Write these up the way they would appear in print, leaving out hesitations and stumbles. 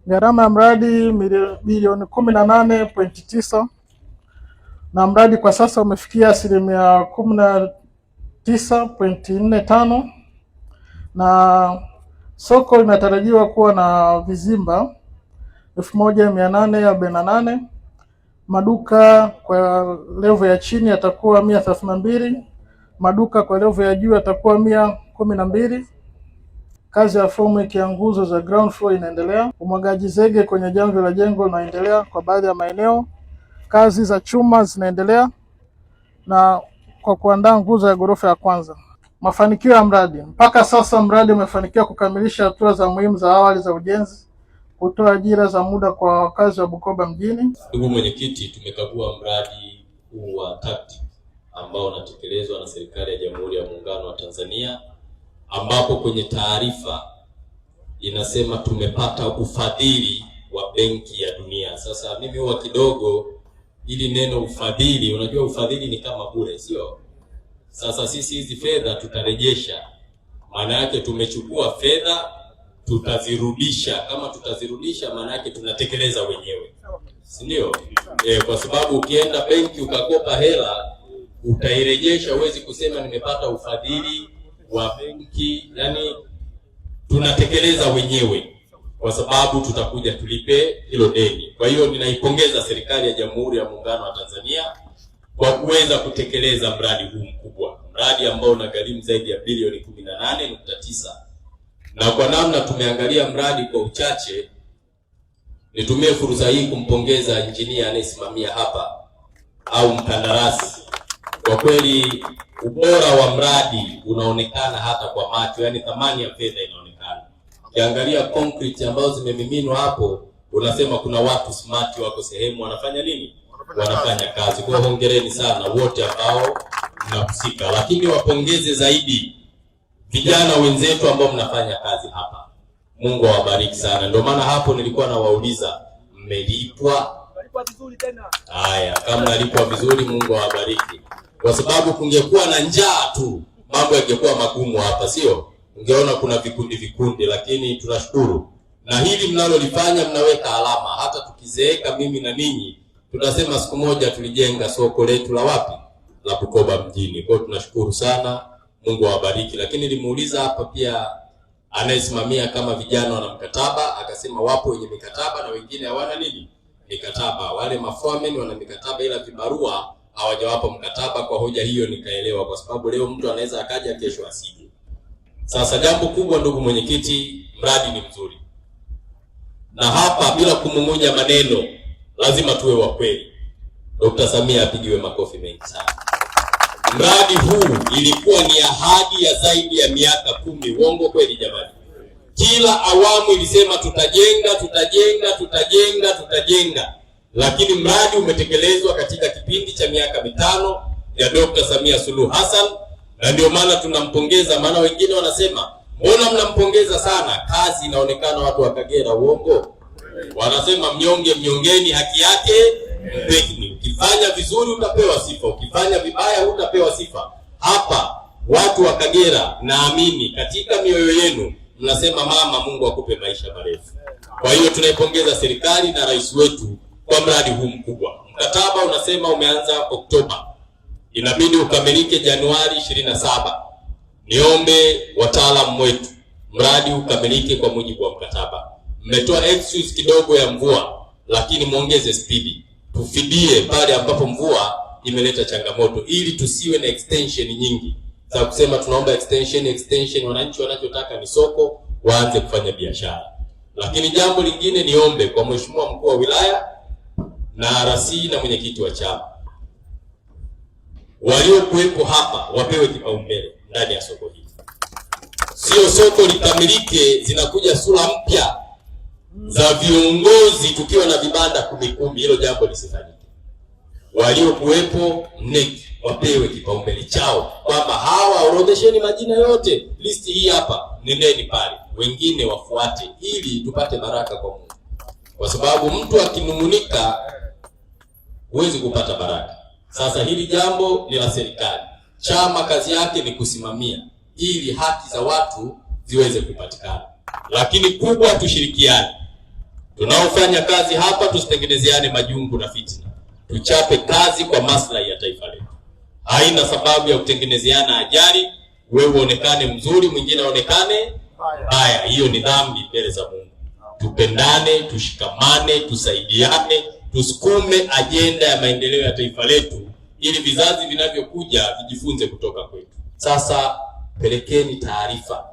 Gharama ya mradi bilioni 18.9 na mradi kwa sasa umefikia 19.45 na soko linatarajiwa kuwa na vizimba 1848. Maduka kwa level ya chini yatakuwa 132, maduka kwa level ya juu yatakuwa 112. Kazi ya formwork ya nguzo za ground floor inaendelea. Umwagaji zege kwenye jamvi la jengo unaendelea kwa baadhi ya maeneo. Kazi za chuma zinaendelea na kwa kuandaa nguzo ya ghorofa ya kwanza. Mafanikio ya mradi. Mpaka sasa mradi umefanikiwa kukamilisha hatua za muhimu za awali za ujenzi, kutoa ajira za muda kwa wakazi wa Bukoba mjini. Ndugu mwenyekiti, tumekagua mradi huu wa TACTIC ambao unatekelezwa na serikali ya Jamhuri ya Muungano wa Tanzania, ambapo kwenye taarifa inasema tumepata ufadhili wa Benki ya Dunia. Sasa mimi huwa kidogo ili neno ufadhili, unajua ufadhili ni kama bure, sio? Sasa sisi hizi fedha tutarejesha. Maana yake tumechukua fedha tutazirudisha. Kama tutazirudisha maana yake tunatekeleza wenyewe, si ndio? Kwa sababu ukienda benki ukakopa hela utairejesha, huwezi kusema nimepata ufadhili wa benki. Yani tunatekeleza wenyewe kwa sababu tutakuja tulipe hilo deni. Kwa hiyo ninaipongeza serikali ya Jamhuri ya Muungano wa Tanzania kwa kuweza kutekeleza mradi huu mkubwa, mradi ambao unagharimu zaidi ya bilioni 18.9. Na kwa namna tumeangalia mradi kwa uchache, nitumie fursa hii kumpongeza injinia anayesimamia hapa au mkandarasi. Kwa kweli ubora wa mradi unaonekana hata kwa macho, yani thamani ya fedha inaonekana. Ukiangalia concrete ambazo zimemiminwa hapo, unasema kuna watu smart wako sehemu wanafanya nini? Wanafanya kazi. Kwa hongereni sana wote ambao mnahusika, lakini wapongeze zaidi vijana wenzetu ambao mnafanya kazi hapa. Mungu awabariki sana. Ndio maana hapo nilikuwa nawauliza mmelipwa? Mmelipwa vizuri tena. Haya, kama mnalipwa vizuri Mungu awabariki. Kwa sababu kungekuwa na njaa tu, mambo yangekuwa magumu hapa, sio? Ungeona kuna vikundi, lakini tunashukuru. Na hili mnalolifanya mnaweka alama. Hata tukizeeka mimi na ninyi, tunasema siku moja tulijenga soko letu la wapi? La Bukoba mjini. Kwa hiyo tunashukuru sana. Mungu awabariki. Lakini nilimuuliza hapa pia anayesimamia kama vijana wana mkataba, akasema wapo wenye mikataba na wengine hawana nini? Mikataba. Wale maforemen wana mikataba ila vibarua hawajawapa mkataba. Kwa hoja hiyo nikaelewa, kwa sababu leo mtu anaweza akaja kesho asije. Sasa jambo kubwa, ndugu mwenyekiti, mradi ni mzuri. Na hapa bila kumung'unya maneno, lazima tuwe wa kweli. Dr. Samia apigiwe makofi mengi sana. Mradi huu ilikuwa ni ahadi ya zaidi ya miaka 10. Uongo kweli jamani? Kila awamu ilisema tutajenga. Lakini mradi umetekelezwa katika kipindi cha miaka 5 ya Dr. Samia Suluhu Hassan, na ndio maana tunampongeza. Maana wengine wanasema mbona mnampongeza sana? Kazi inaonekana watu wa Kagera. Uongo? Wanasema mnyonge mnyongeni, haki yake mpeni. Ukifanya vizuri utapewa sifa, ukifanya vibaya hutapewa sifa. Hapa watu wa Kagera, naamini katika mioyo yenu mnasema mama, Mungu akupe maisha marefu. Kwa hiyo tunaipongeza serikali na rais wetu kwa mradi huu mkubwa. Mkataba unasema umeanza Oktoba, inabidi ukamilike Januari 27. Niombe wataalamu wetu mradi ukamilike kwa mujibu wa mkataba. Mmetoa excuse kidogo ya mvua, lakini muongeze spidi. Tufidie pale ambapo mvua imeleta changamoto, ili tusiwe na extension nyingi za kusema tunaomba extension. Wananchi wanachotaka ni soko, waanze kufanya biashara. Lakini jambo lingine, niombe kwa mheshimiwa mkuu wa wilaya na RC na mwenyekiti wa chama, waliokuwepo hapa wapewe kipaumbele ndani ya soko hili. Sio soko likamilike zinakuja sura mpya za viongozi tukiwa na vibanda 10. Hilo jambo lisifanyike. Waliokuwepo wapewe kipaumbele chao, kwamba hawa orodhesheni majina yote, listi hii hapa, nendeni pale, wengine wafuate, ili tupate baraka kwa Mungu. Kwa sababu mtu akinung'unika huwezi kupata baraka. Sasa hili jambo ni la serikali. Chama kazi yake ni kusimamia ili haki za watu ziweze kupatikana. Lakini kubwa, tushirikiane. Tunaofanya kazi hapa tusitengenezeane majungu na fitina. Tuchape kazi kwa maslahi ya taifa letu. Haina sababu ya kutengenezeana ajali, wewe uonekane mzuri, mwingine aonekane haya. Hiyo ni dhambi mbele za Mungu. Tupendane, tushikamane, tusaidiane, tusukume ajenda ya maendeleo ya taifa letu ili vizazi vinavyokuja vijifunze kutoka kwetu. Sasa pelekeni taarifa,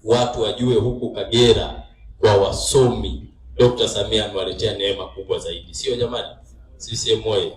watu wajue huku Kagera kwa wasomi Dr. Samia amewaletea neema kubwa zaidi. Sio jamani? CCM oyee!